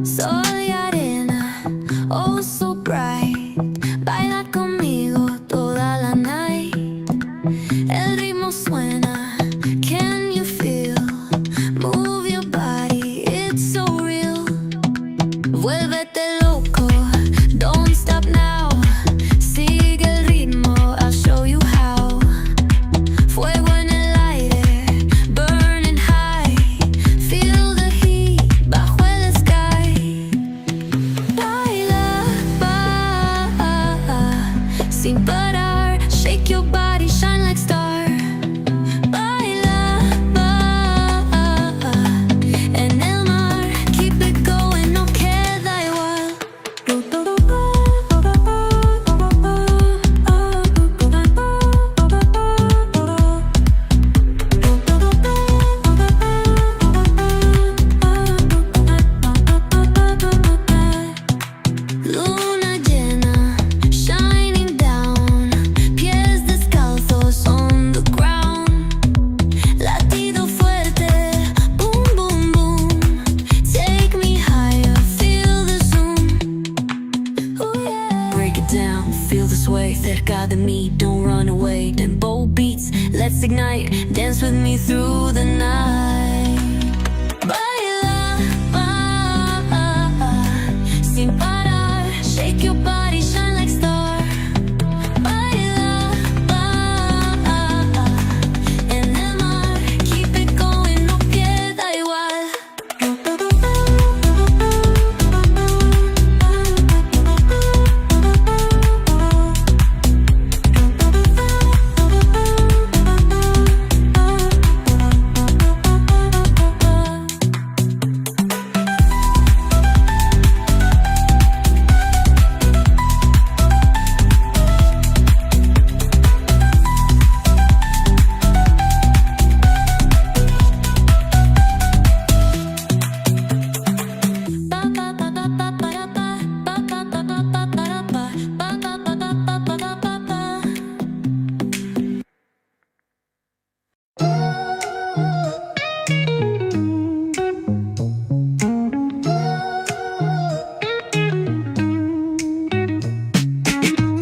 Sol y arena, oh so bright. Baila conmigo toda la night. El ritmo suena, can you feel? Move your body, it's so real. Vuélvete loco, don't stop now. Sigue el ritmo, I'll show you how. Fuego en el aire, burning high. Feel the heat bajo el sky. Baila, sin parar. Shake your body, shine like star. Baila, en el mar. Keep it going, no queda igual. Luna llena, shining down. Pies descalzos on the ground. Latido fuerte, boom, boom, boom. Take me higher, feel the zoom. Oh yeah. Break it down, feel the sway. Cerca de mí, don't run away. Tempo beats, let's ignite. Dance with me through the night. Baila, sin parar. Shake your body, shine like star. Baila, en el mar. Keep it going, no queda igual.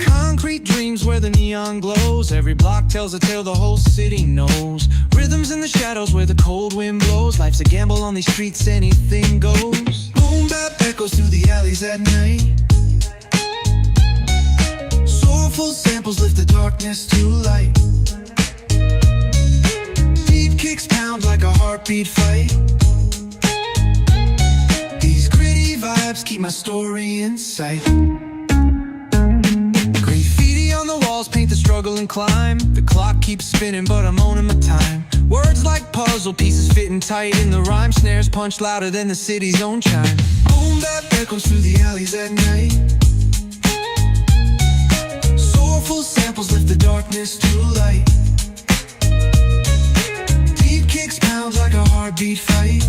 Concrete dreams where the neon glows. Every block tells a tale the whole city knows. Rhythms in the shadows where the cold wind blows. Life's a gamble on these streets, anything goes. Boom bap echoes through the alleys at night. Soulful samples lift the darkness to light. Beat kicks pound like a heartbeat fight. These gritty vibes keep my story in sight. Graffiti on the walls paint the struggle and climb. The clock keeps spinning but I'm owning my time. Words like puzzle pieces fitting tight in the rhyme. Snares punch louder than the city's own chime. Boom bap echoes through the alleys at night. Soulful samples lift the darkness to light. Deep kicks pound like a heartbeat fight.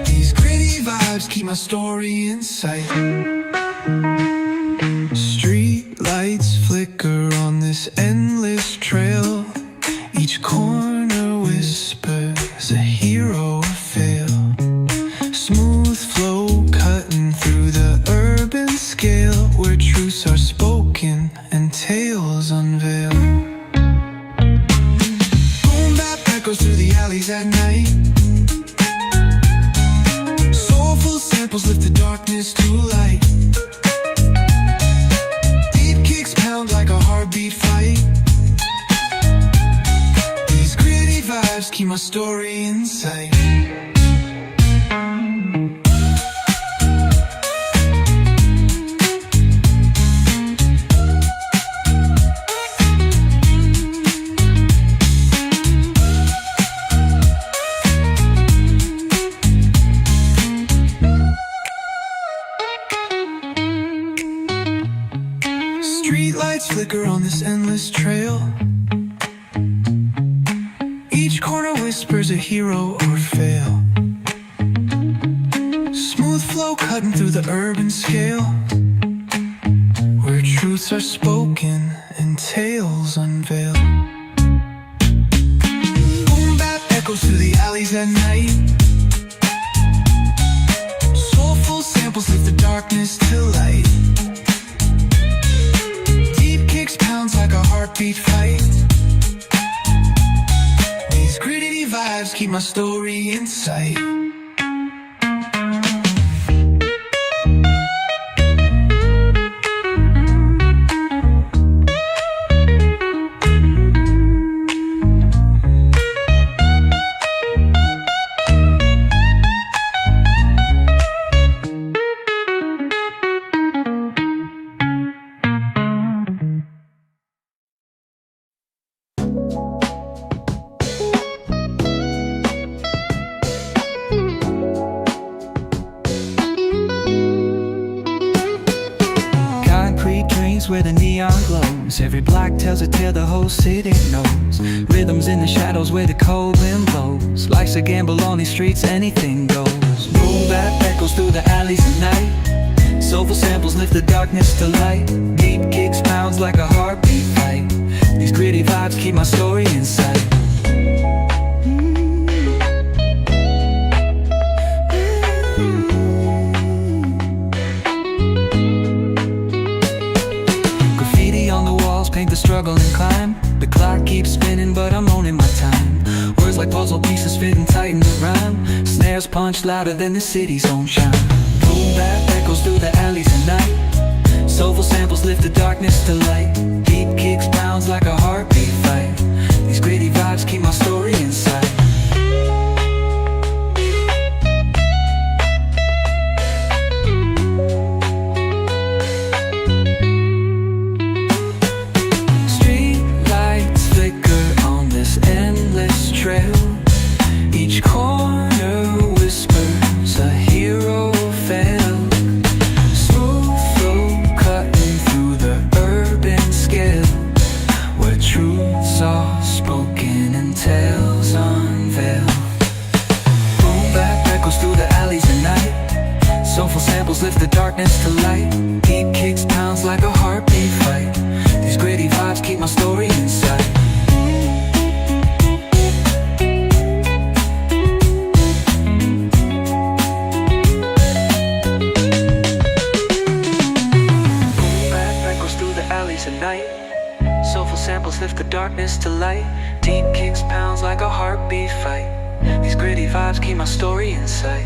These gritty vibes keep my story in sight. Street lights flicker on this endless trail. Each corner whispers a hero of fail. Smooth flow cutting through the urban scale, where truths are spoken and tales unveil. Boom bap echoes through the alleys at night. Soulful samples lift the darkness to light. Deep kicks pound like a heartbeat fight. These gritty vibes keep my story in sight. Streetlights flicker on this endless trail. Each corner whispers a hero or fail. Smooth flow cutting through the urban scale, where truths are spoken and tales unveiled. echoes through the alleys at night. Soulful samples lift the darkness to light. Deep kicks pounds like a heartbeat fight. These gritty vibes keep my story in sight. Where the neon glows, every block tells a tale the whole city knows. Rhythms in the shadows where the cold wind blows. Life's a gamble on these streets, anything goes. Boom bap echoes through the alleys at night. Soulful samples lift the darkness to light. Deep kicks pounds like a heartbeat fight. These gritty vibes keep my story in sight. Paint the struggle and climb. The clock keeps spinning but I'm owning my time. Words like puzzle pieces fitting tight in the rhyme. Snares punch louder than the city's own chime. Boom bap echoes through the alleys at night. Soulful samples lift the darkness to light. Deep kicks pounds like a heartbeat fight. These gritty vibes keep my story in sight. Trail. Each corner whispers a hero fell. Smooth flow cutting through the urban scale, where truths are spoken and tales unveiled. Boom bap echoes through the alleys at night. Soulful samples lift the darkness to light. Deep kicks pounds like a heartbeat fight. These gritty vibes keep my story in sight. Soulful samples lift the darkness to light. Deep kicks pounds like a heartbeat fight. These gritty vibes keep my story in sight.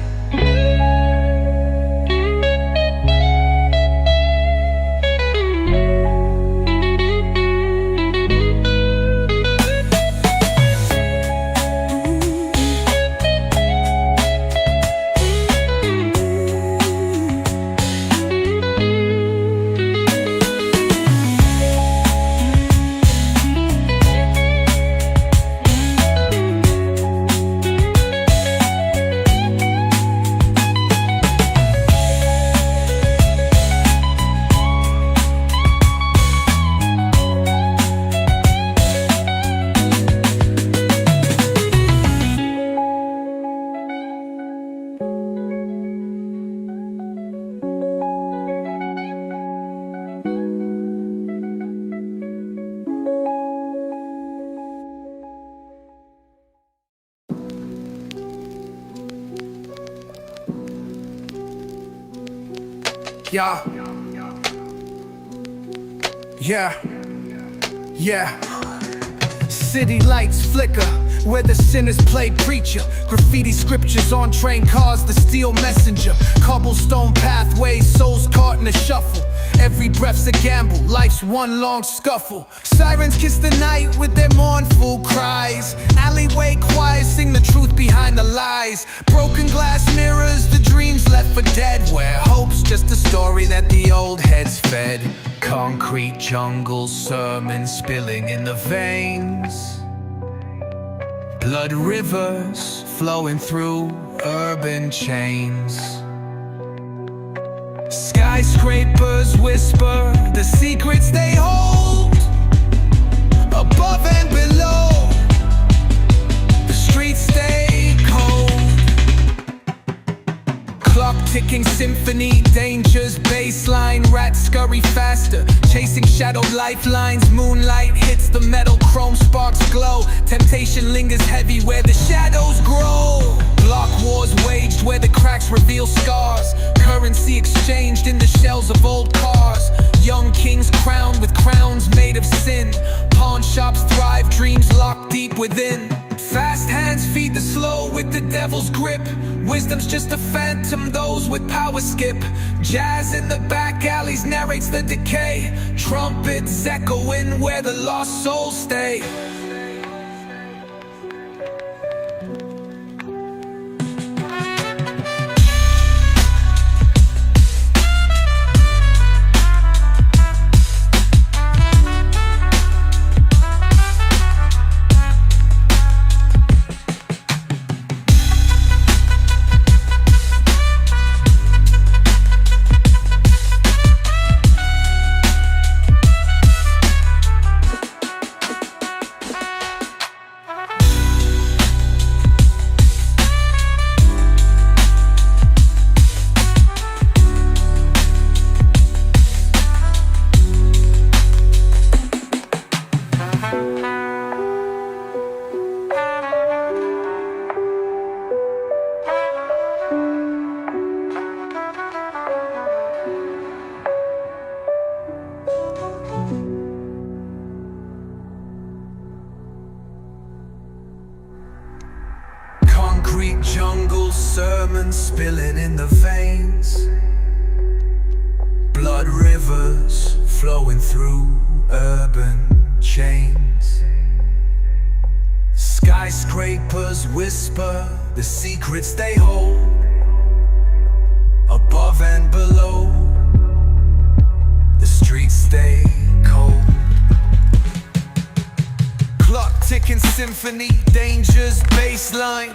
Yeah. City lights flicker where the sinners play preacher. Graffiti scriptures on train cars, the steel messenger. Cobblestone pathways, souls caught in a shuffle. Every breath's a gamble, life's one long scuffle. Sirens kiss the night with their mournful cries. Alleyway choirs sing the truth behind the lies. Broken glass mirrors, the dreams left for dead. Where hope's just a story that the old heads fed. Concrete jungle sermons spilling in the veins. Blood rivers flowing through urban chains. Skyscrapers whisper the secrets they hold. Above and below, the streets stay cold. Clock ticking symphony, dangers, baseline. Rats scurry faster, chasing shadowed lifelines. Moonlight hits the metal, chrome sparks glow. Temptation lingers heavy where the shadows grow. Block wars waged where the cracks reveal scars. Currency exchanged in the shells of old cars. Young kings crowned with crowns made of sin. Pawn shops thrive, dreams locked deep within. Fast hands feed the slow with the devil's grip. Wisdom's just a phantom, those with power skip. Jazz in the back alleys narrates the decay. Trumpets echoing where the lost souls stay. Concrete jungle, sermons spilling in the veins. Blood rivers flowing through urban chains. Skyscrapers whisper the secrets they hold. Above and below, the streets stay cold. Clock ticking symphony, danger's baseline.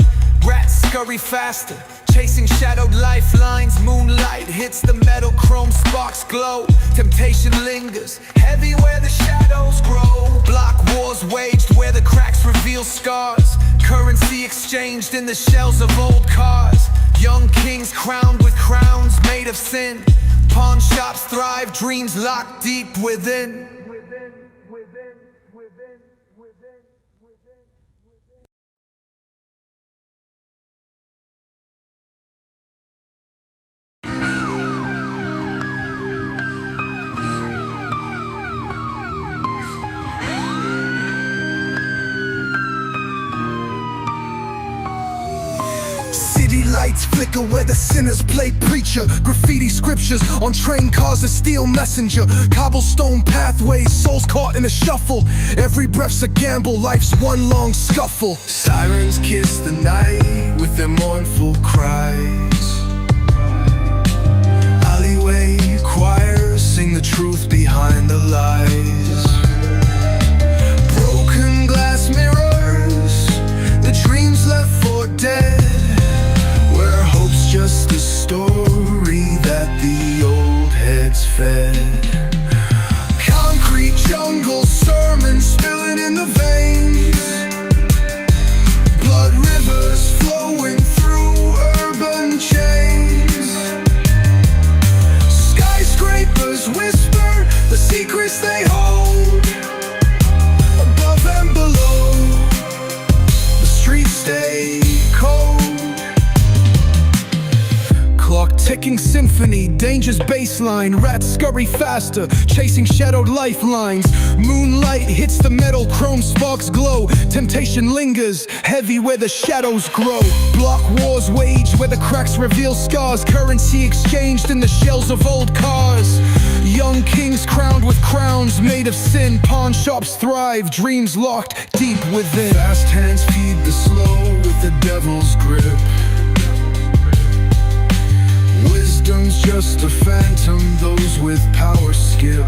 Rats scurry faster, chasing shadowed lifelines. Moonlight hits the metal, chrome sparks glow. Temptation lingers, heavy where the shadows grow. Block wars waged where the cracks reveal scars. Currency exchanged in the shells of old cars. Young kings crowned with crowns made of sin. Pawn shops thrive, dreams locked deep within. Lights flicker where the sinners play preacher. Graffiti scriptures on train cars, a steel messenger. Cobblestone pathways, souls caught in a shuffle. Every breath's a gamble, life's one long scuffle. Sirens kiss the night with their mournful cries. Alleyway choirs sing the truth behind the lies. Broken glass mirrors, the dreams left for dead. Just a story that the old heads fed. Concrete jungle, sermons spilling in the veins. Blood rivers flowing through urban chains. Skyscrapers whisper the secrets they hold. Above and below, the streets stay cold. Clock ticking symphony, danger's baseline. Rats scurry faster, chasing shadowed lifelines. Moonlight hits the metal, chrome sparks glow. Temptation lingers, heavy where the shadows grow. Block wars waged where the cracks reveal scars. Currency exchanged in the shells of old cars. Young kings crowned with crowns made of sin. Pawn shops thrive, dreams locked deep within. Fast hands feed the slow with the devil's grip. Wisdom's just a phantom, those with power skip.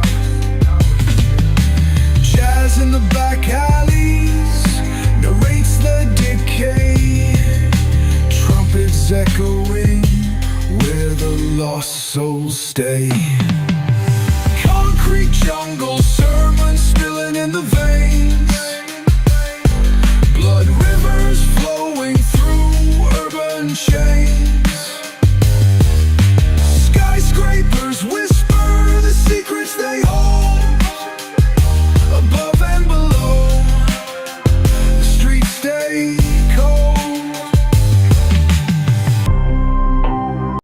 Jazz in the back alleys narrates the decay. Trumpets echoing where the lost souls stay.